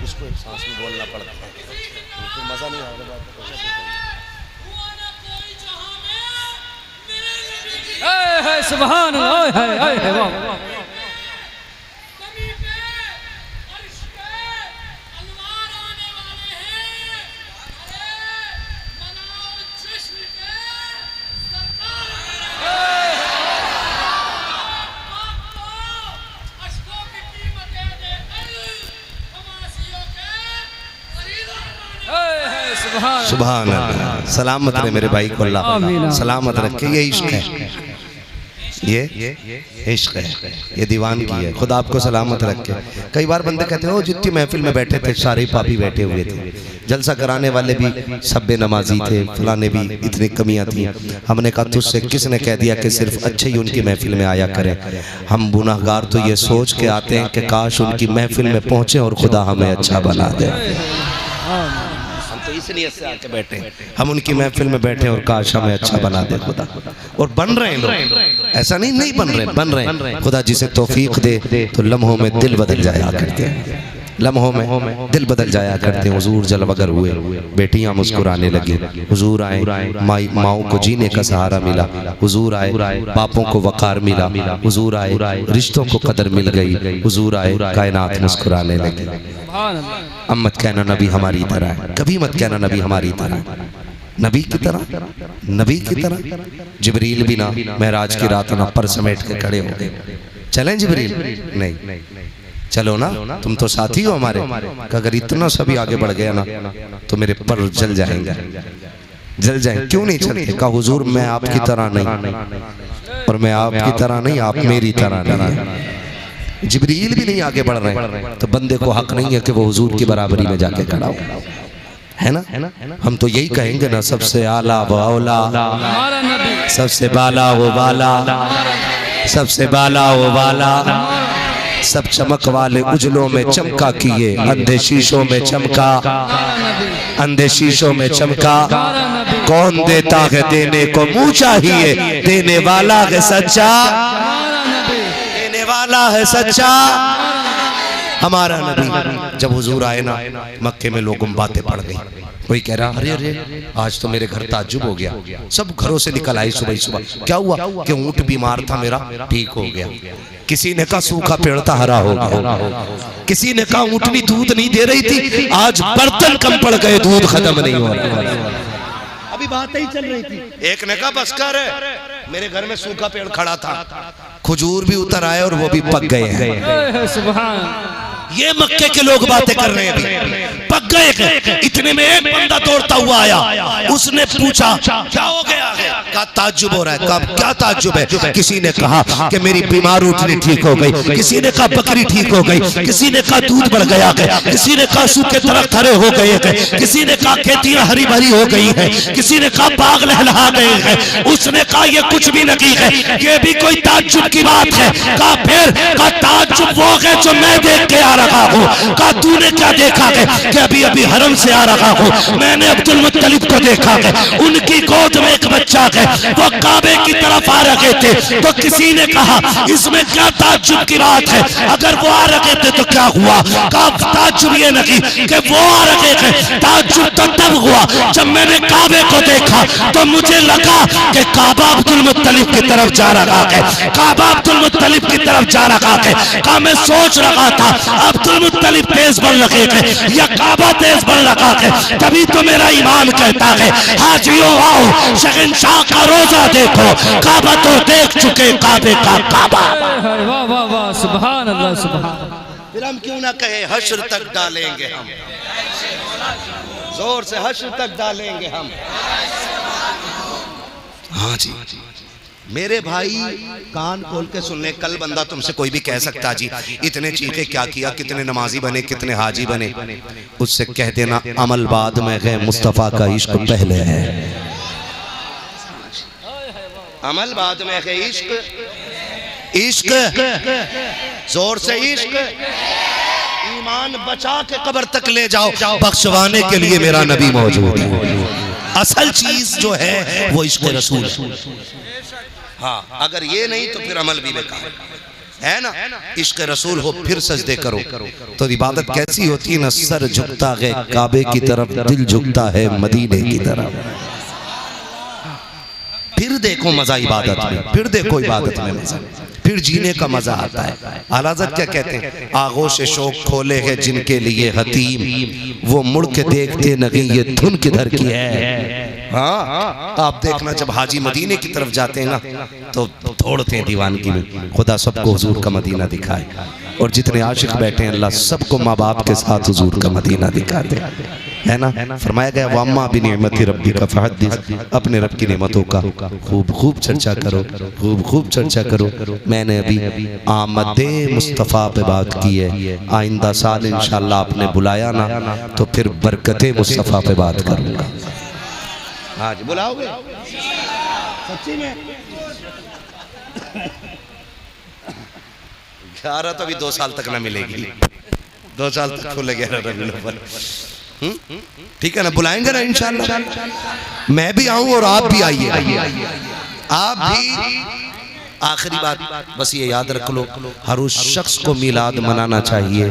उसको एक सांस में बोलना पड़ता है तो मजा नहीं आएगा। सुभान अल्लाह। सुभान अल्लाह। सलामत रहे मेरे भाई को अल्लाह सलामत रखे। ये इश्क है, ये इश्क है, ये दीवान की है। खुदा आपको सलामत रखे। कई बार बंदे कहते हैं ओ जितनी महफिल में बैठे थे सारे पापी बैठे हुए थे, जलसा कराने वाले भी सब बेनमाजी थे, फलाने भी इतनी कमियां थी। हमने कहा तुझसे किसने कह दिया कि सिर्फ अच्छे ही उनकी महफिल में आया करें। हम गुनाहगार तो ये सोच के आते हैं कि काश उनकी महफिल में पहुंचे और खुदा हमें अच्छा बना दे। तो इसलिए से आके बैठे हम उनकी महफिल में बैठे और काश हमें अच्छा बना दे खुदा। और बन रहे हैं लोग, ऐसा नहीं बन रहे हैं। खुदा जिसे तौफीक दे तो लम्हों में दिल बदल जाया करते हैं, लम्हों में दिल बदल जाया करते हैं। हुजूर जलवगर हुए, बेटियां मुस्कुराने लगी। हुजूर आए, माओं को जीने का सहारा मिला। हुजूर आए, बापों को वकार मिला। हुजूर आए, रिश्तों को कदर मिल गई। हुजूर आए, कायनात मुस्कुराने लगी। अब मत कहना नबी हमारी तरह है, कभी मत कहना नबी हमारी तरह। नबी की तरह, नबी की तरह जिब्रील भी ना महराज की रात ना पर समेट के खड़े हो गए। चलें जिब्रील? नहीं, चलो ना, तुम तो साथी हो हमारे। अगर इतना सभी आगे बढ़ गया ना तो मेरे पर जल जाएंगे, जल जाएंगे। क्यों नहीं चलते? कहा हुजूर मैं आपकी तरह नहीं, और मैं आपकी तरह नहीं, आप मेरी तरह नहीं। जिब्रील भी नहीं आगे बढ़ रहे तो बंदे को हक नहीं है कि वो हुजूर की बराबरी में जाके खड़ा हो, है ना? हम तो यही कहेंगे ना, सबसे आला वो औला, सबसे बाला वो बाला, सबसे बाला वो बाला। सब चमक वाले उजलों में चमका किए, अंधे शीशों में चमका, अंधे शीशों में चमका। कौन देता है देने को मुँह चाहिए, देने वाला है सच्चा, देने वाला है सच्चा हमारा नबी। जब हुजूर आए ना मक्के में लोगों में बातें पड़ गई। कोई कह रहा अरे अरे आज तो मेरे घर ताज्जुब हो गया। सब घरों से निकल आए सुबह सुबह। क्या हुआ? कि ऊंट बीमार था मेरा, ठीक हो गया। किसी ने कहा सूखा पेड़ था, हरा हो गया। किसी ने कहा ऊंटनी दूध नहीं दे रही थी, आज बर्तन कम पड़ गए, दूध खत्म नहीं हो रहा। अभी बात ही चल रही थी। एक ने कहा बस कर, मेरे घर में सूखा पेड़ खड़ा था, खजूर भी उतर आए और वो भी पक गए हैं। सुभान। ये मक्के के लोग बातें कर रहे हैं, पक गए। इतने में एक बंदा दौड़ता हुआ आया, उसने पूछा क्या हो गया? कहा ताज्जुब हो रहा है। कहा क्या ताज्जुब है? किसी ने कहा कि मेरी बीमार उठनी ठीक हो गई, किसी ने कहा बकरी ठीक हो गई, किसी ने कहा दूध बढ़ गया, किसी ने कहा सूखे दरख्त हरे हो गए, किसी ने कहा खेतियां हरी भरी हो गई है, किसी ने कहा बाग लहलहा गए हैं। उसने कहा ये कुछ भी नहीं है, ये भी कोई ताज्जुब की बात है। कहा फिर? कहा ताज्जुब वो है जो मैं देख के आ रहा हूँ। कहा तूने क्या देखा है? कि अभी अभी हरम से आ रहा हूँ, मैंने अब्दुल मुत्तलिब को देखा है, उनकी गोद में एक बच्चा है, वो काबे की तरफ आ रहे थे। तो किसी ने कहा इसमें क्या ताज्जुब की बात है? अगर वो आ रहे थे तो क्या हुआ? कहा ताज्जुब ये नहीं कि वो आ रहे थे, ताज्जुब तो तब हुआ जब मैंने काबे को देखा तो मुझे लगा कि काबा अब्दुल मुत्तलिब की तरफ जा रहा है, काबा अब्दुल मुत्तलिब की तरफ जा रहा है। कहा मैं सोच रहा था अब्दुल मुत्तलिब तेज बढ़ रहे थे या काबा तेज बढ़ रहा है। तभी तो मेरा ईमान कहता है हाजियों आओ शहंशाह का रोजा देखो, काबा तो देख चुके काबे का काबा। वाह वाह वाह, सुभान अल्लाह सुभान। फिर हम क्यों ना कहे हश्र तक डालेंगे हम, जोर से हश्र तक डालेंगे हम। हाँ जी मेरे भाई कान खोल के सुन ले। कल बंदा तुमसे कोई भी कह सकता जी इतने चीखे क्या किया, कितने नमाजी बने, कितने हाजी बने। उससे कह देना अमल बाद में है, मुस्तफ़ा का इश्क पहले है। अमल बाद में है, इश्क इश्क जोर से इश्क। ईमान बचा के कब्र तक ले जाओ, बख्शवाने के लिए मेरा नबी मौजूद है। असल चीज जो है वो इश्क रसूल है। हाँ अगर ये नहीं तो फिर अमल भी बेकार है ना। इश्क रसूल हो फिर सजदे करो तो इबादत कैसी होती है ना। सर झुकता है काबे की तरफ, दिल झुकता है मदीने की तरफ। फिर देखो मजा इबादत में, फिर देखो इबादत में मजा, फिर जीने का मजा आता है। आला हज़रत क्या कहते हैं? आगोश शौक खोले हैं जिनके लिए हतीम, वो मुड़ के देखते नहीं ये धुन किधर की है। हाँ आप देखना जब हाजी मदीने की तरफ जाते हैं ना तो दौड़ते हैं दीवानगी में। खुदा सबको हुजूर का मदीना दिखाए, और जितने आशिक बैठे हैं अल्लाह सबको माँ बाप के साथ हुजूर का मदीना दिखा दे। है ना। फरमाया गया वम्मा बिनिअमति रब्बिका फहद्दिस, अपने रब की नेमतों का खूब खूब चर्चा करो, खूब खूब चर्चा करो। मैंने अभी आमदे मुस्तफ़ा पे बात की है, आइंदा साल इंशाअल्लाह आपने बुलाया ना तो फिर बरकते मुस्तफ़ा पे बात करूँगा। हाँ जी, बुलाओगे सच्ची में? 11 तो अभी 2 साल तक ना मिलेगी, 2 साल तक खुलेगा रबीउल अव्वल। ठीक है ना, बुलाएंगे ना इंशाअल्लाह। मैं भी आऊं और आप भी आइए, आप भी। आखिरी बात बस ये याद रख लो, हर उस शख्स को मिलाद मनाना चाहिए।